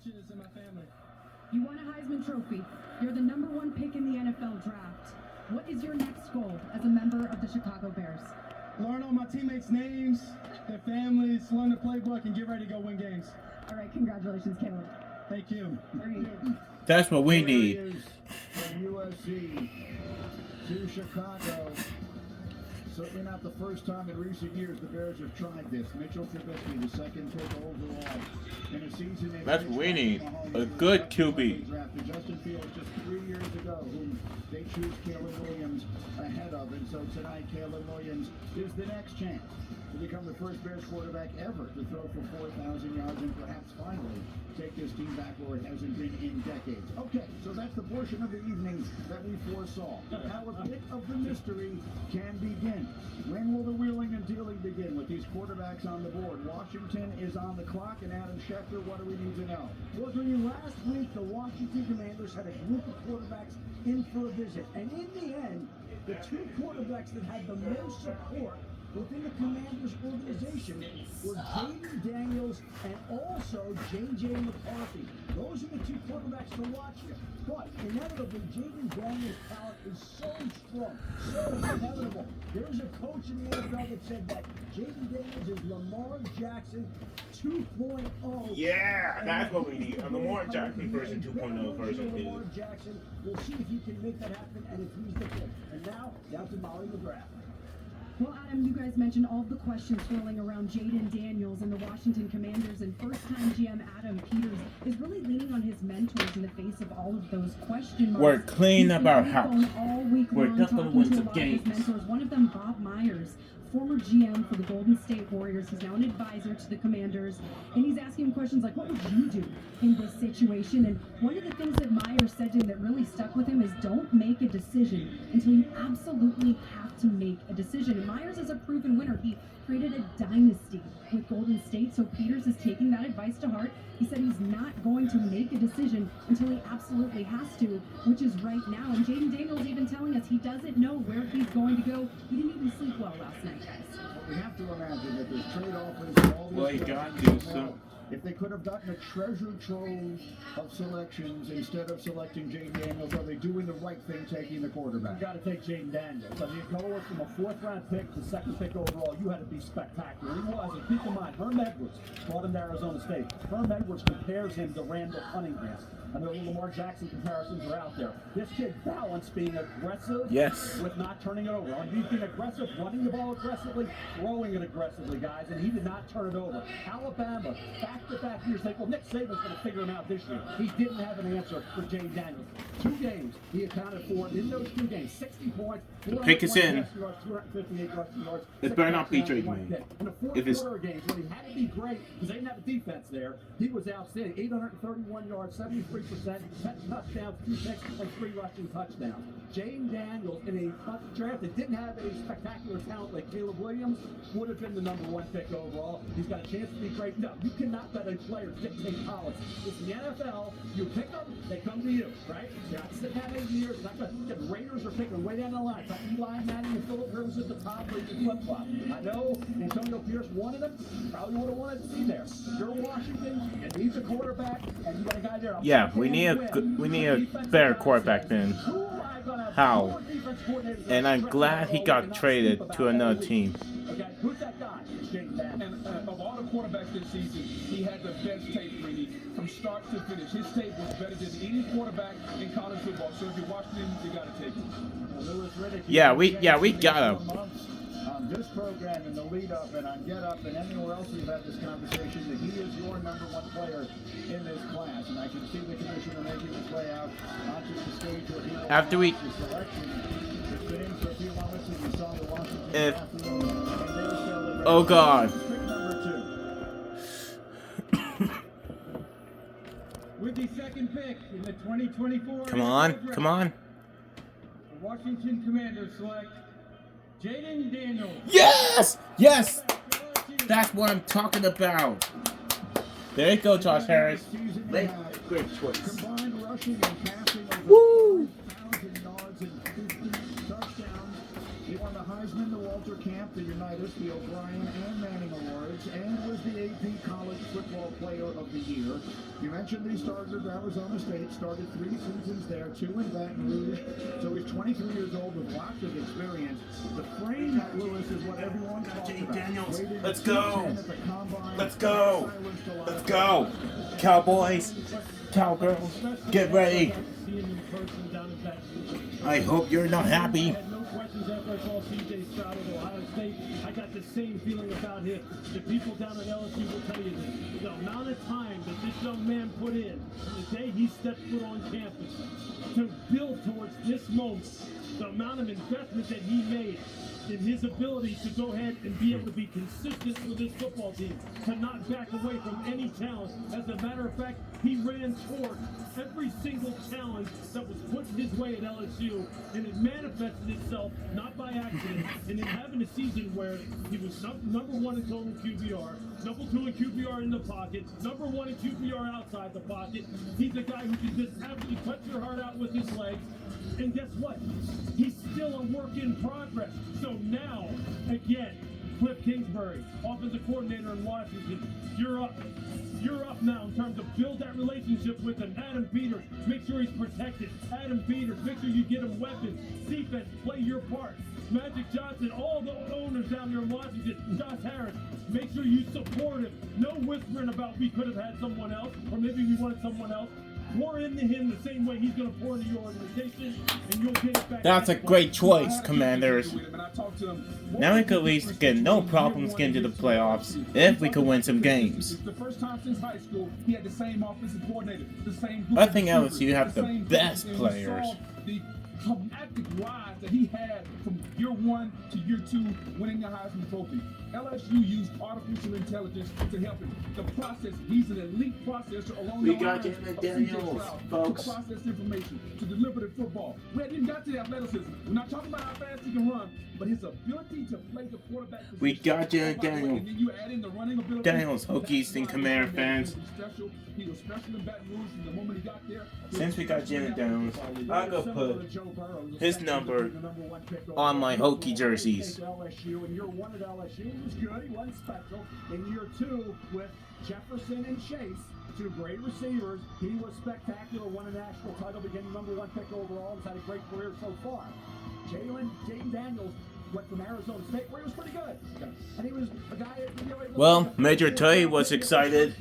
fortunate in my family. You won a Heisman Trophy. You're the #1 pick in the NFL draft. What is your next goal as a member of the Chicago Bears? Learn all my teammates' names, their families, learn the playbook, and get ready to go win games. All right, congratulations, Caleb. Thank you. That's what we need. From USC to Chicago. Certainly not the first time in recent years the Bears have tried this. Mitchell Trubisky, the second pick overall in a season. That's what we need. A good QB. Drafted Justin Fields just 3 years ago, whom they choose Caleb Williams ahead of. And so tonight, Caleb Williams is the next chance to become the first Bears quarterback ever to throw for 4,000 yards and perhaps finally take this team back where it hasn't been in decades. Okay, so that's the portion of the evening that we foresaw. Now a bit of the mystery can begin. When will the wheeling and dealing begin with these quarterbacks on the board? Washington is on the clock, and Adam Schefter, what do we need to know? Well, during last week, the Washington Commanders had a group of quarterbacks in for a visit. And in the end, the two quarterbacks that had the most support within the Commanders organization were Jaden Daniels and also J.J. McCarthy. Those are the two quarterbacks to watch here. But inevitably, Jaden Daniels' talent is so strong, so inevitable. There's a coach in the NFL that said that Jaden Daniels is Lamar Jackson 2.0. Yeah, that's what we need. A Lamar Jackson version 2.0 version. Lamar Jackson. We'll see if he can make that happen and if he's the pick. And now, down to Molly McGrath. Well, Adam, you guys mentioned all the questions swirling around Jaden Daniels and the Washington Commanders, and first-time GM Adam Peters is really leaning on his mentors in the face of all of those question marks. We're cleaning up our house. All week We're long, definitely talking win to a some lot of his games. mentors. One of them, Bob Myers, former GM for the Golden State Warriors. He's now an advisor to the Commanders, and he's asking him questions like, what would you do in this situation? And one of the things that Myers said to him that really stuck with him is don't make a decision until you absolutely have to make a decision. And Myers is a proven winner. He created a dynasty with Golden State, so Peters is taking that advice to heart. He said he's not going to make a decision until he absolutely has to, which is right now. And Jaden Daniels even telling us he doesn't know where he's going to go. He didn't even sleep well last night, guys. We have to imagine that there's trade offers and all these Well, you things. got to, so. If they could have gotten a treasure trove of selections instead of selecting Jaden Daniels, are they doing the right thing taking the quarterback? You got to take Jaden Daniels. I mean, going from a 4th-round pick to 2nd pick overall, you had to be spectacular. He was, and keep in mind, Herm Edwards brought him to Arizona State. Herm Edwards compares him to Randall Cunningham. I know the Lamar Jackson comparisons are out there. This kid balanced being aggressive with not turning it over. I mean, he's been aggressive, running the ball aggressively, throwing it aggressively, guys, and he did not turn it over. Alabama, back-to-back years, think, well, Nick Saban's going to figure him out this year. He didn't have an answer for Jaden Daniels. 2 games he accounted for in those 2 games. 60 points. The pick is in. 258 rushing yards. It better not be Drake, man. In the fourth quarter games, when he had to be great, because they didn't have a defense there, he was outstanding. 831 yards, 73%, 10 touchdowns, 2 picks, and 3 rushing touchdowns. Jaden Daniels, in a draft that didn't have a spectacular talent like Caleb Williams, would have been the #1 pick overall. He's got a chance to be great. No, you cannot let a player dictate policy. It's the NFL. You pick them, they come to you, right? You're not sitting out 8 years. The Raiders are picking way down the line. It's like Eli Manning and Phillip Rivers at the top where you can flip-flop. I know Antonio Pierce wanted him. Probably would have wanted to be there. You're Washington. You need a quarterback, and you got a guy there. Yeah, we need a better quarterback than Howell. And I'm glad he got traded to another team. Okay, who's that guy? And of all the quarterbacks this season, he had the best tape, Brady, from start to finish. His tape was better than any quarterback in college football. So if you're watching him, you got to take him. Yeah, we got him. On this program in the lead up and on Get Up and anywhere else we've had this conversation that he is your #1 player in this class. And I can see the commissioner making his way out onto the stage where he will After we the selection. It's been in for a few moments and we saw the Washington athlete, and they were celebrating. Oh God. Pick #2. With the 2nd pick in the 2024 Come on, NFL come on. the Washington Commanders select Jaden Daniels. Yes! Yes! That's what I'm talking about. There you go, Josh Harris. Great choice. Combined rushing and passing over Woo! 5,000 yards and 50 touchdowns. He won the Heisman, the Walter Camp, the Unitas, the O'Brien and Manning Awards, and was the AP College Football Player of the Year. You mentioned he started at Arizona State, started 3 seasons there, 2 in Baton Rouge. So he's 23 years old with lots of experience. The frame at Lewis is what everyone talks about. Daniels, Waited let's 210 go. at the combine. Let's go. Silenced a lot Let's of go. Cowboys, Cowgirls, get ready. I hope you're not happy. No questions after I saw C.J. Stroud at Ohio State. I got the same feeling about him. The people down at LSU will tell you this. The amount of time that this young man put in the day he stepped foot on campus to build towards this moment, the amount of investment that he made in his ability to go ahead and be able to be consistent with this football team, to not back away from any challenge. As a matter of fact, he ran toward every single challenge that was put his way at LSU, and it manifested itself not by accident, and in having a season where he was number 1 in total QBR, number 2 in QBR in the pocket, number 1 in QBR outside the pocket. He's a guy who can just absolutely cut your heart out with his legs. And guess what? He's still a work in progress. So now, again, Cliff Kingsbury, offensive coordinator in Washington, you're up. You're up now in terms of build that relationship with him. Adam Peters, make sure he's protected. Adam Peters, make sure you get him weapons. Defense, play your part. Magic Johnson, all the owners down there in Washington, Josh Harris, make sure you support him. No whispering about we could have had someone else, or maybe we wanted someone else. Pour into him the same way he's going to pour into your organization, and you'll get it back. That's a great choice, Commanders. Now we could at least get no problems getting to the playoffs if we could win some games. The first time since high school, he had the same offensive coordinator, the same. I think LSU have the best players. The climactic rise that he had from year 1 to year 2, winning the Heisman Trophy. LSU used artificial intelligence to help him. The process, he's an elite processor along We the got lines Jalen of Daniels, CJ Stroud, folks. to process information, to deliver the football. We hadn't even got to the athleticism. We're not talking about how fast he can run, but his ability to play the quarterback position. We got Jalen Daniels. And then you add in the running ability. Daniels, Hokies, and Commander fans. He was special in Baton Rouge from the moment he got there. Since we got Jalen Daniels, I'll go put his number on my Hokie jerseys. LSU, and year 1 at LSU, he was good. He wasn't special. In year 2, with Jefferson and Chase, 2 great receivers, he was spectacular. Won a national title, became the number 1 pick overall. He's had a great career so far. Jaden Daniels went from Arizona State, where he was pretty good. And he was a guy. Well, Major Tay was excited.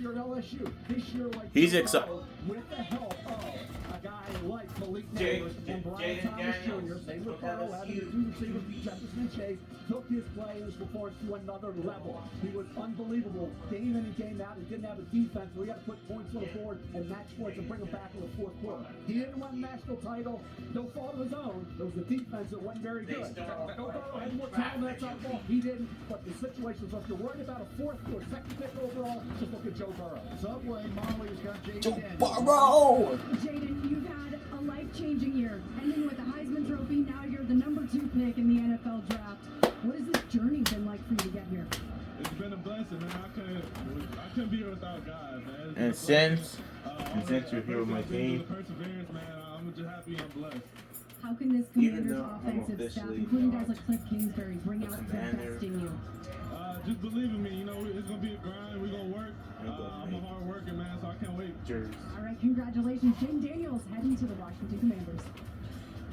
He's excited. With the help of a guy like Malik Neighbors and Brian Thomas Jr., same with Burrow, having the 2 receivers, Jefferson and Chase, took his play and his performance to another level. He was unbelievable. Game in and game out. He didn't have a defense where he had to put points on the board and match points and bring them back in the 4th quarter. He didn't win a national title. No fault of his own. There was a defense that wasn't very good. Joe Burrow had more talent than that side ball. He didn't. But the situation was, if you're worried about a 4th or 2nd pick overall, just look at Joe Burrow. Subway Molly's got Jaden Joe Daniels. Burrow! Jaden, you've had a life-changing year, ending with the Heisman Trophy. Now you're the number 2 pick in the NFL draft. What has this journey been like for you to get here? It's been a blessing, man. I couldn't be here without God, man. And since you're here with my team, Perseverance, man. I'm just happy I'm blessed. How can this Even Commanders though I'm offensive staff, officially including not guys like Cliff Kingsbury, bring out the Commander. best in you? Just believe in me. You know, it's gonna be a grind. We're gonna work. I'm a hard worker, man. So I can't wait. All right, congratulations. Jaden Daniels heading to the Washington Commanders.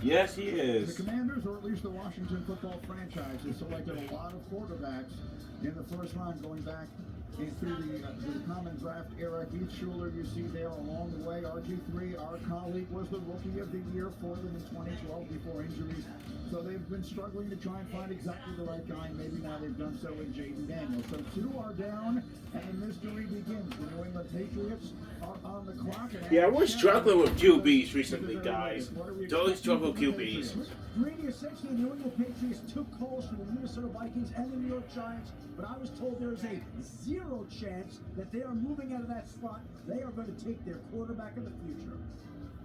Yes, he The is. Commanders, or at least the Washington football franchise, has selected a lot of quarterbacks in the first round, going back through the common draft era. Heath Schuler, you see there along the way. RG3, our colleague, was the Rookie of the Year for them in 2012 before injuries. So they've been struggling to try and find exactly the right guy. Maybe now they've done so with Jaden Daniels. So 2 are down, and the mystery begins. The New England Patriots are on the clock. Yeah, we're struggling with QBs recently, guys. Totally struggle with QBs. 3-6, the New England Patriots took calls from the Minnesota Vikings and the New York Giants, but I was told there's a 0 chance that they are moving out of that spot. They are going to take their quarterback of the future.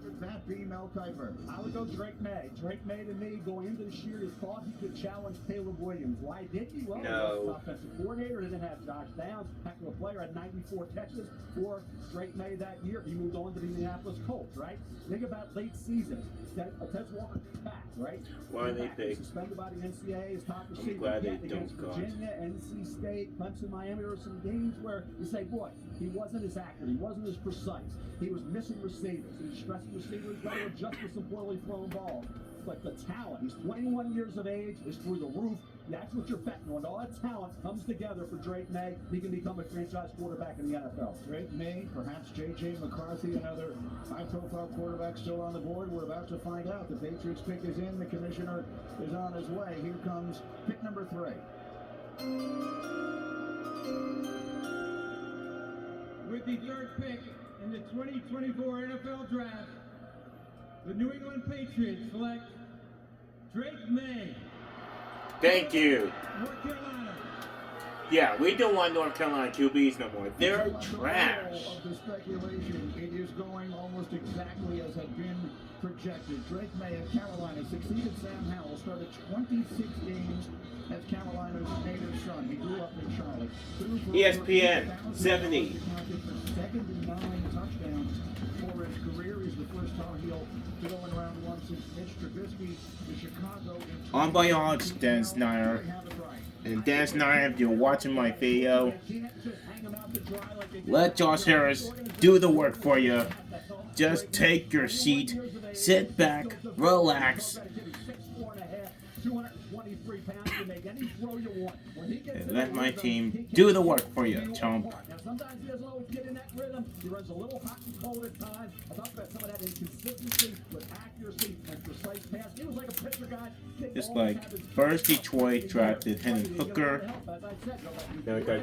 Would that be Mel Kiper? I would go Drake May. Drake May to me going into this year, he thought he could challenge Caleb Williams. Why did he? Well, he was an offensive coordinator. Didn't have Josh Downs. Heck of a player, had 94 catches for Drake May that year. He moved on to the Indianapolis Colts, right? Think about late season. Ted Walker back, right? Why they pick? Suspended by the NCAA as top receiver. I'm glad they against don't Virginia, NC State, Clemson, Miami. There were some games where you say, boy, he wasn't as accurate. He wasn't as precise. He was missing receivers. He was stressing receivers, got to adjust to some poorly thrown balls. But the talent, he's 21 years of age, is through the roof. That's what you're betting on. All that talent comes together for Drake May. He can become a franchise quarterback in the NFL. Drake May, perhaps J.J. McCarthy, another high-profile quarterback still on the board. We're about to find out. The Patriots pick is in. The commissioner is on his way. Here comes pick number 3. With the third pick in the 2024 NFL Draft, the New England Patriots select Drake May. Thank you. North Carolina. Yeah, we don't want North Carolina QBs no more. They're trash. Of the speculation, it is going almost exactly as had been projected. Drake May of Carolina succeeded Sam Howell, started 26 games as Carolina's native son. He grew up in Charlotte. ESPN 70. 79 touchdowns for his career. He's the first Tar Heel to go in round 1 since Mitch Trubisky to Chicago. On by odds, Dan Snyder. And Dan Snyder, if you're watching my video, let Josh Harris do the work for you. Just take your seat, sit back, relax, and let my team do the work for you, chump. Now, sometimes he doesn't always get in that rhythm. He runs a little hot and cold at times. I talked about some of that inconsistency with accuracy and precise pass. He was like a pitcher guy. Just like first Detroit drafted Hendon Hooker. Then we got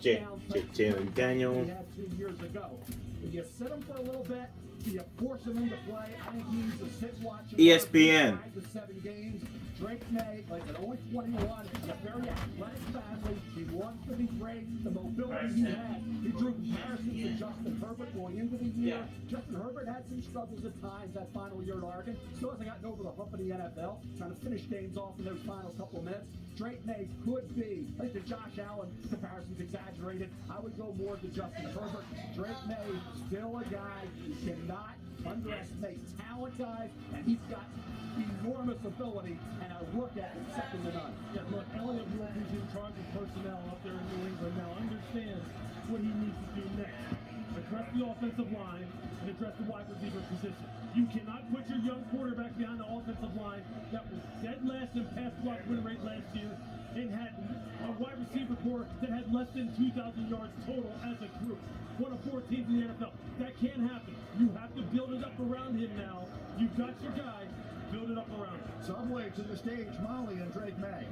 Jalen Daniel. He had 2 years ago. If you sit him for a little bit, you force him into play. I think he needs to sit, watch, ESPN. 5 to 7 games. Drake May, like at only 21, in a very athletic family. He wants to be great. The mobility he had. He drew comparisons to Justin Herbert going into the year. Justin Herbert had some struggles at times that final year at Oregon. Still hasn't gotten over the hump of the NFL. Trying to finish games off in those final couple of minutes. Drake May could be, I think the Josh Allen comparison's exaggerated. I would go more to Justin Herbert. Drake May, still a guy you cannot underestimate. Talent guys, and he's got enormous ability, and I look at it second to none. Yeah, look, Elliott Wolf, who's in charge of personnel up there in New England now, understands what he needs to do next. Address the offensive line and address the wide receiver position. You cannot put your young quarterback behind the offensive line that was dead last in pass block win rate last year and had a wide receiver core that had less than 2,000 yards total as a group. One of 4 teams in the NFL. That can't happen. You have to build it up around him now. You've got your guy. Build it up around him. Subway to the stage, Molly and Drake May.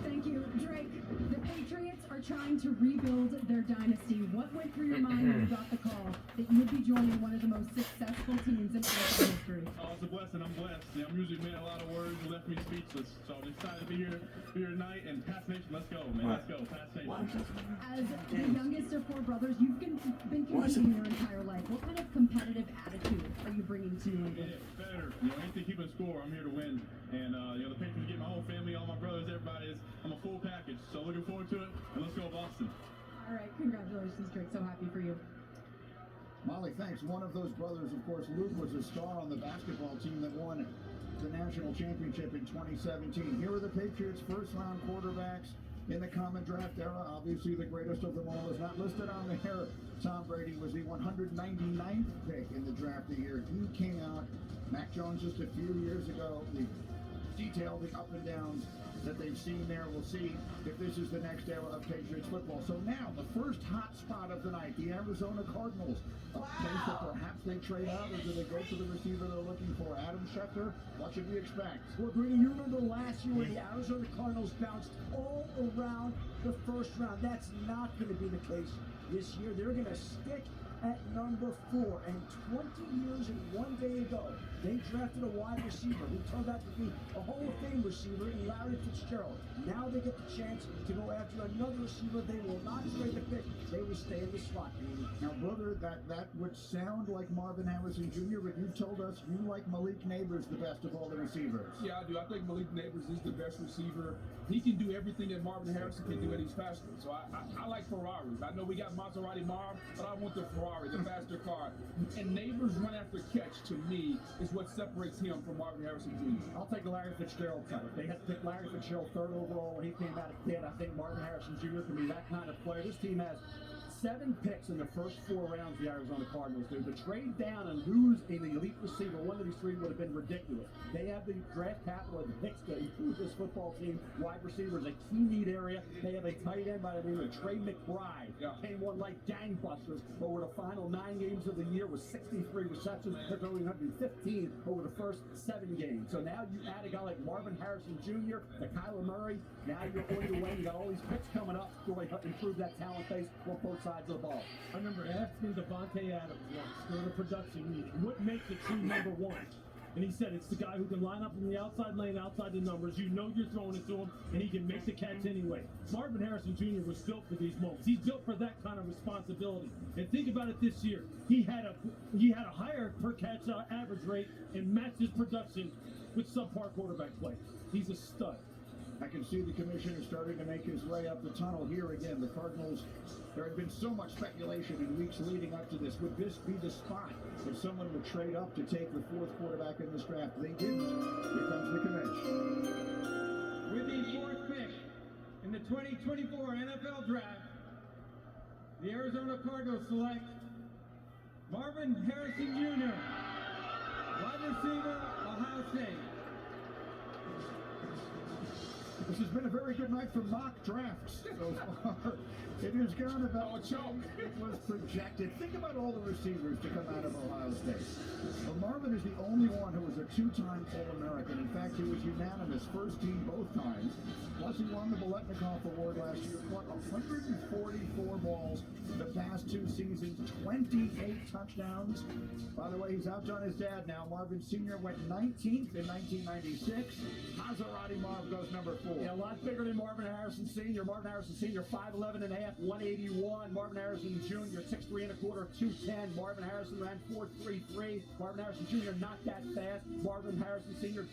Thank you, Drake. The Patriots are trying to rebuild their dynasty. What went through your mind when you got the call that you would be joining one of the most successful teams in NFL history? Oh, it's a blessing. I'm blessed. Yeah, I'm usually man a lot of words. You left me speechless. So I'm excited to be here tonight. And Pass Nation, let's go, man. Let's go. Pass Nation. As the youngest of 4 brothers, you've been competing your entire life. What kind of competitive attitude are you bringing to New England? Yeah, better. Anything keeping score, I'm here to win. And, the Patriots get my whole family, all my brothers, everybody is. I'm a full package. So looking forward to it. And let's go, Boston. All right, congratulations, Drake. So happy for you. Molly, thanks. One of those brothers, of course, Luke, was a star on the basketball team that won the national championship in 2017. Here are the Patriots' first-round quarterbacks in the common draft era. Obviously, the greatest of them all is not listed on there. Tom Brady was the 199th pick in the draft the year he came out. Mac Jones just a few years ago. The detail, the up and downs that they've seen there. We'll see if this is the next era of Patriots football. So now, the first hot spot of the night, the Arizona Cardinals. A case that perhaps they trade out, or do they go to the receiver they're looking for? Adam Schefter, what should we expect? Well, Green, you remember last year when the Arizona Cardinals bounced all around the first round. That's not going to be the case this year. They're going to stick at number 4. And 20 years and 1 day ago, they drafted a wide receiver who turned out to be a Hall of Fame receiver in Larry Fitzgerald. Now they get the chance to go after another receiver. They will not trade the pick. They will stay in the slot. Now, Booger, that would sound like Marvin Harrison Jr., but you told us you like Malik Neighbors the best of all the receivers. Yeah, I do. I think Malik Neighbors is the best receiver. He can do everything that Marvin Harrison can do, and he's faster. So I like Ferraris. I know we got Maserati Marv, but I want the Ferrari, the faster car. And Neighbors run after catch, to me, is what separates him from Marvin Harrison Jr. I'll take the Larry Fitzgerald type. They had to pick Larry Fitzgerald 3rd overall when he came out of kid. I think Marvin Harrison Jr. can be that kind of player. This team has 7 picks in the first 4 rounds the Arizona Cardinals do. To trade down and lose an elite receiver, one of these 3 would have been ridiculous. They have the draft capital and the picks to improve this football team. Wide receiver is a key need area. They have a tight end by the name of Trey McBride. Came on like gangbusters over the final 9 games of the year with 63 receptions, throwing 115 over the first 7 games. So now you add a guy like Marvin Harrison Jr., to Kyler Murray. Now you're on your way. You got all these picks coming up to really improve that talent base on both sides of the ball. I remember asking Devontae Adams once during a production meeting, what makes a true number 1? And he said it's the guy who can line up in the outside lane, outside the numbers. You know you're throwing it to him, and he can make the catch anyway. Marvin Harrison Jr. was built for these moments. He's built for that kind of responsibility. And think about it this year. He had a higher per catch average rate and matched his production with subpar quarterback play. He's a stud. I can see the commissioner starting to make his way up the tunnel here again. The Cardinals, there had been so much speculation in weeks leading up to this. Would this be the spot if someone would trade up to take the 4th quarterback in this draft? They didn't. Here comes the commish. With the 4th pick in the 2024 NFL Draft, the Arizona Cardinals select Marvin Harrison Jr., wide receiver, Ohio State. This has been a very good night for mock drafts so far. It has gone about what it was projected. Think about all the receivers to come out of Ohio State. Well, Marvin is the only one who was a 2-time All-American. In fact, he was unanimous, first team both times. Plus, he won the Biletnikoff Award last year. Caught 144 balls the past 2 seasons, 28 touchdowns. By the way, he's outdone his dad now. Marvin Sr. went 19th in 1996. Maserati Marv goes number 4. Yeah, a lot bigger than Marvin Harrison Sr. Marvin Harrison Sr. 5'11 and a half, 181. Marvin Harrison Jr. 6'3 and a quarter, 210. Marvin Harrison ran 4.33. Marvin Harrison Jr. not that fast. Marvin Harrison Sr.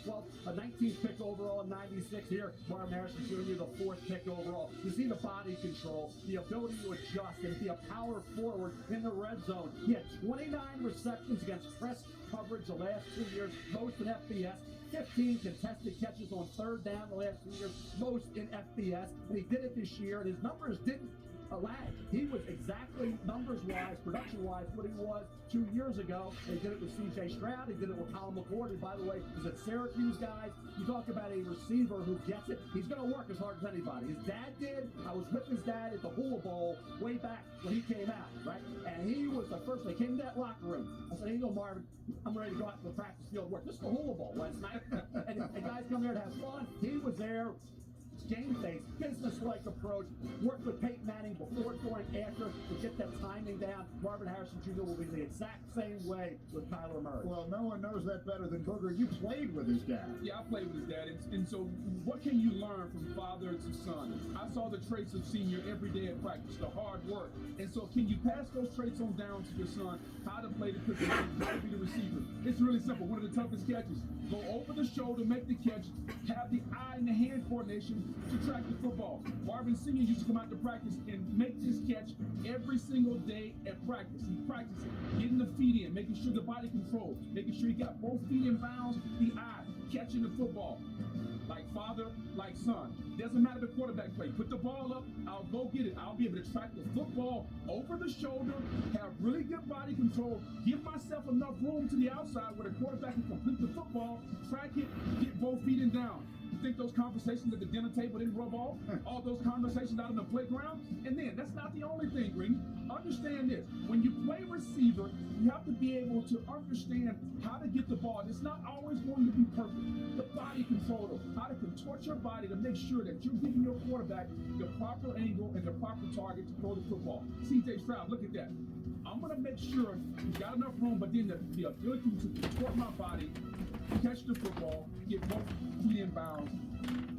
19th pick overall in 96 here. Marvin Harrison Jr. the 4th pick overall. You see the body control, the ability to adjust and be a power forward in the red zone. He had 29 receptions against press coverage the last 2 years, most in FBS. 15 contested catches on 3rd down the last 2 years, most in FBS, and he did it this year, and his numbers didn't lag. He was exactly numbers-wise, production-wise, what he was 2 years ago. They did it with C.J. Stroud. They did it with Colin McCord. And by the way, he's at Syracuse, guys. You talk about a receiver who gets it. He's going to work as hard as anybody. His dad did. I was with his dad at the Hula Bowl way back when he came out, right? And he was the first. They came to that locker room. I said, hey, Marvin, I'm ready to go out to the practice field work. This is the Hula Bowl last night. and guys come there to have fun. He was there. Game face, business-like approach, worked with Peyton Manning before, during, after to get that timing down. Marvin Harrison Jr. will be the exact same way with Kyler Murray. Well, no one knows that better than Booger. You played with his dad. Yeah, I played with his dad. And so what can you learn from father to son? I saw the traits of Senior every day at practice, the hard work. And so can you pass those traits on down to your son, how to play the position, how to be the receiver? It's really simple. One of the toughest catches. Go over the shoulder, make the catch, have the eye and the hand coordination to track the football. Marvin Sr. used to come out to practice and make this catch every single day at practice. He practiced it, getting the feet in, making sure the body control, making sure he got both feet in bounds, the eye, catching the football. Like father, like son. Doesn't matter the quarterback play. Put the ball up, I'll go get it. I'll be able to track the football over the shoulder, have really good body control, give myself enough room to the outside where the quarterback can complete the football, track it, get both feet in down. You think those conversations at the dinner table didn't rub off? All those conversations out on the playground? And then, that's not the only thing, Green. Understand this. When you play receiver, you have to be able to understand how to get the ball. It's not always going to be perfect. The body control, how to contort your body to make sure that you're giving your quarterback the proper angle and the proper target to throw the football. C.J. Stroud, look at that. I'm going to make sure you got enough room, but then the ability to contort my body, catch the football, get both feet in bounds.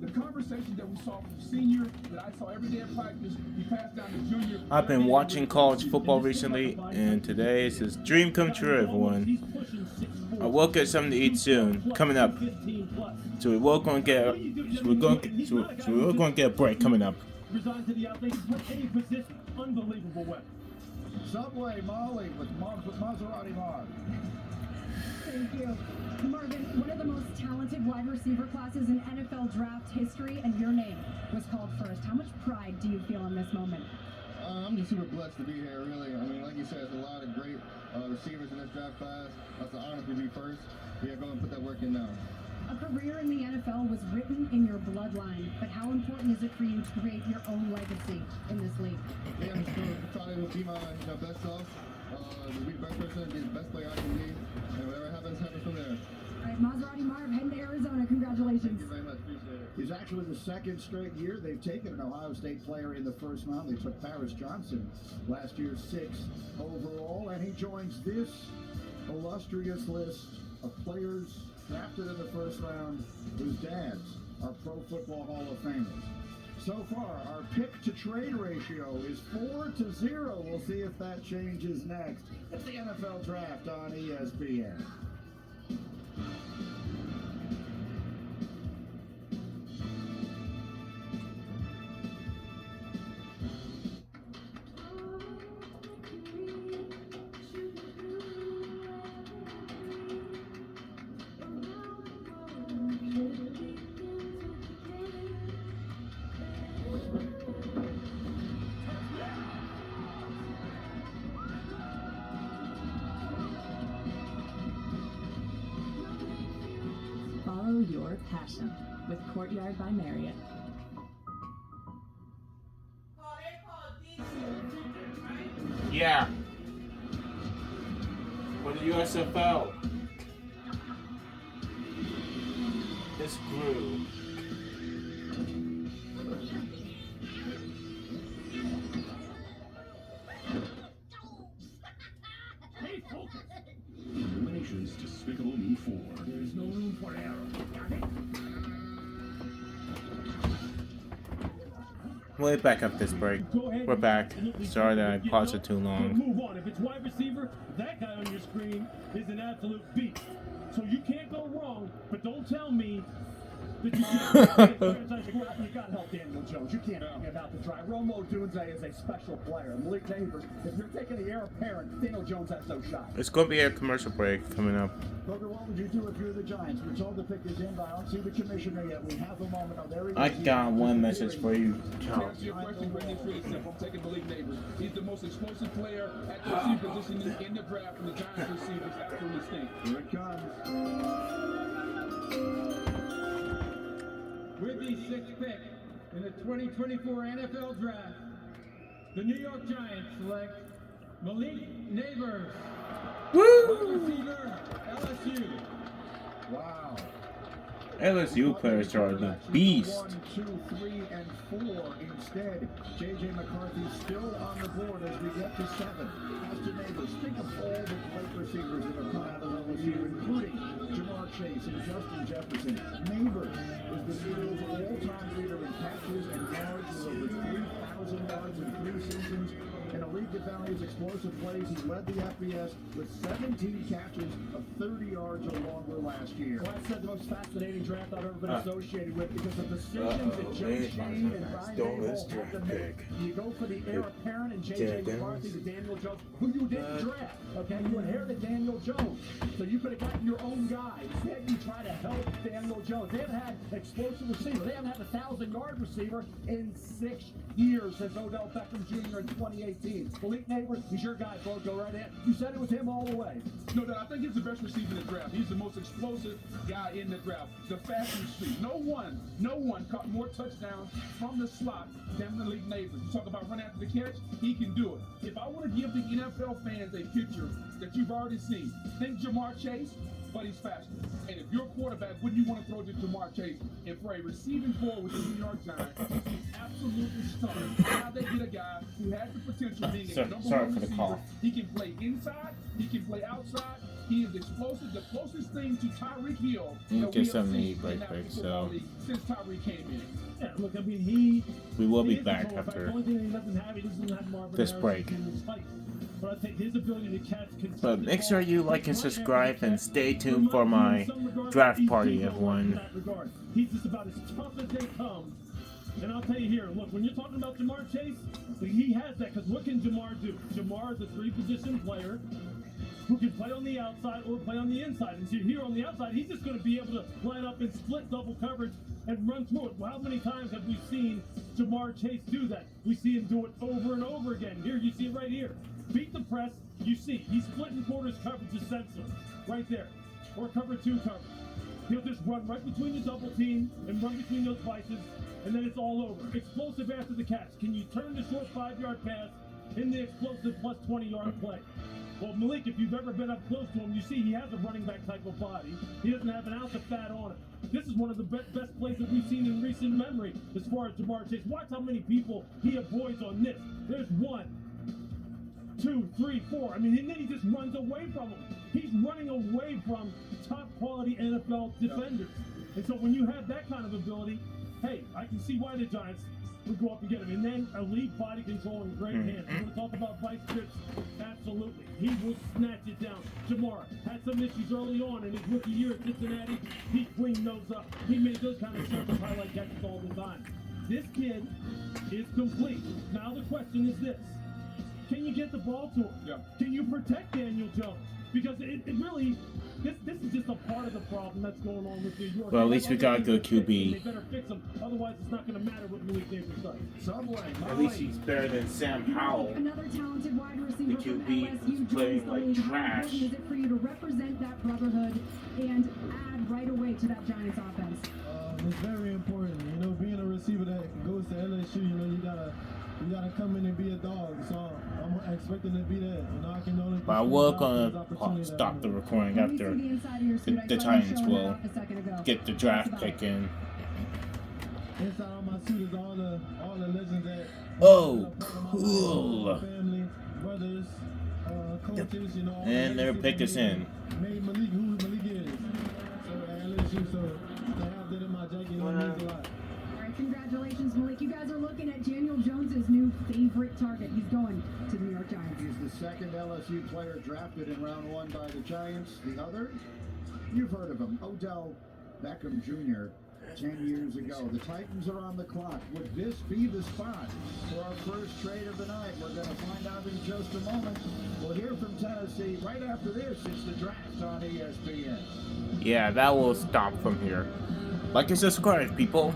The conversation that we saw from senior, that I saw every day at practice, we passed down to junior. I've been watching college football recently, and today is his dream come true, everyone. I will get something to eat soon, coming up. So we're going to get a break coming up. Resigned to the outlet, any position, unbelievable weapon. Subway Molly with Maserati Marv. Thank you. Marvin, one of the most talented wide receiver classes in NFL draft history, and your name was called first. How much pride do you feel in this moment? I'm just super blessed to be here, really. I mean, like you said, there's a lot of great receivers in this draft class. That's an honor to be first. Yeah, go and put that work in now. A career in the NFL was written in your bloodline, but how important is it for you to create your own legacy in this league? Yeah, I'm just going to try to be my best self, be the best person, be the best player I can be, and whatever happens, happens from there. All right, Maserati Marv, heading to Arizona. Congratulations. Thank you very much. Appreciate it. It's actually the second straight year they've taken an Ohio State player in the first round. They took Paris Johnson last year, 6th overall, and he joins this illustrious list of players drafted in the first round whose dads are Pro Football Hall of Famers. So far, our pick-to-trade ratio is 4-0. We'll see if that changes next. It's the NFL Draft on ESPN. Follow your passion with Courtyard by Marriott. Yeah. For the USFL. This grew. Nation's despicable me 4. There's no room for error. We'll get back up this break. We're back. Sorry that I paused it too long. Move on. If it's wide receiver, that guy on your screen is an absolute beast. So you can't go wrong, but don't tell me that you can't. You gotta help Daniel Jones. You can't give out the try. Romo Dunze is a special player. Malik Neighbors, if you're taking the heir apparent, Daniel Jones has no shot. It's going to be a commercial break coming up. Booker, what would you do if you're the Giants? We're told the pick is in, but I don't see the commissioner yet. We have a moment. I got one message for you, To answer your question, Brittany, it's really simple. I'm taking Malik Neighbors. He's the most explosive player at the receiver position in the draft, and the Giants receivers absolutely stink. Here it comes. With the 6th pick in the 2024 NFL Draft, the New York Giants select Malik Neighbors, wide receiver, LSU. Wow. LSU players are the beast. 1, 2, 3, and 4 instead. J.J. McCarthy still on the board as we get to 7. As to Neighbors, think of all the great receivers that have come out of LSU, including Jamar Chase and Justin Jefferson. Neighbors is the Eagles' all-time leader in catches and yards with over 3,000 yards in 3 seasons. In a league that values explosive plays, he led the FBS with 17 catches of 30 yards or longer last year. Well, I said the most fascinating draft I've ever been associated with because of the decisions that Joe Shane and Brian Daboll had to make. You go for the heir apparent and J.J. McCarthy to Daniel Jones, who you didn't draft. Okay, you inherited Daniel Jones, so you could have gotten your own guy. Instead, you try to help Daniel Jones. They haven't had explosive receiver. They haven't had a 1,000-yard receiver in 6 years since Odell Beckham Jr. in 2018. Malik neighbor. He's your guy, Bo. Go right ahead. You said it was him all the way. No doubt. I think he's the best receiver in the draft. He's the most explosive guy in the draft. The fastest street. No one caught more touchdowns from the slot than the league neighbors. You talk about run after the catch, he can do it. If I want to give the NFL fans a picture that you've already seen, think Jamar Chase, but he's faster. And if you're a quarterback, wouldn't you want to throw to Jamar Chase? And for a receiving core with the New York Giants, it's absolutely stunning how they get a guy who has the potential of being a number one for the receiver. call. He can play inside, he can play outside. He is explosive, the closest thing to Tyreek Hill that we Get have something to seen eat right in that quick, football so league since Tyreek came in. Yeah, look, I mean, we will he be is a back quarterback. after The only thing that he doesn't have, he doesn't have Marvin this Harrison break. in his fight. But I think his ability to catch consistent But make sure you like and balls, subscribe and stay tuned reminds for me my in some regards draft of party, Ezekiel in everyone. that regard. He's just about as tough as they come. And I'll tell you here, look, when you're talking about Jamar Chase, he has that, because what can Jamar do? Jamar is a three-position player who can play on the outside or play on the inside. And so here on the outside, he's just going to be able to line up and split double coverage and run through it. Well, how many times have we seen Jamar Chase do that? We see him do it over and over again. Here, you see it right here. Beat the press, you see. He's splitting quarters coverage essentially. Right there. Or cover two coverage. He'll just run right between the double team and run between those vices, and then it's all over. Explosive after the catch. Can you turn the short 5-yard pass in the explosive plus 20-yard play? Well, Malik, if you've ever been up close to him, you see he has a running back type of body. He doesn't have an ounce of fat on him. This is one of the best plays that we've seen in recent memory as far as Jamar Chase. Watch how many people he avoids on this. There's 1, 2, 3, 4. I mean, and then he just runs away from them. He's running away from top quality NFL defenders. And so when you have that kind of ability, hey, I can see why the Giants would go up and get him. And then elite body control and great hands. You want to talk about vice grips? Absolutely. He will snatch it down. Jamar had some issues early on in his rookie year at Cincinnati. He cleaned those up. He made those kind of surface highlight catches all the time. This kid is complete. Now the question is this. Can you get the ball to him? Yeah. Can you protect Daniel Jones? Because it really, this is just a part of the problem that's going on with New York. Well, at least we got a good QB. They better fix him. Otherwise, it's not going to matter what Malik Davis does. Subway, At least he's better than Sam Howell. Another talented wide receiver The from QB LSU playing joins the like league. How trash. important is it for you to represent that brotherhood and add right away to that Giants offense? It's very important. You know, being a receiver that goes to LSU, you know, you gotta come in and be a dog. So I'm expecting to be that. You know, I can only. But I will gonna stop the recording after the Titans will get the draft pick in. Inside on my suit is all the legends that. Oh, cool. Family, brothers, coaches, you know. And their pick is in. Made Malik who Malik is. So at LSU, so to have that in my jacket, you know, means a lot. All right, congratulations, Malik. You guys are looking at Daniel Jones's new favorite target. He's going to the New York Giants. He's the second LSU player drafted in round 1 by the Giants. The other, you've heard of him, Odell Beckham Jr. 10 years ago. The Titans are on the clock. Would this be the spot for our first trade of the night? We're going to find out in just a moment. We'll hear from Tennessee right after this. It's the draft on ESPN. Yeah, that will stop from here. Like and subscribe, people.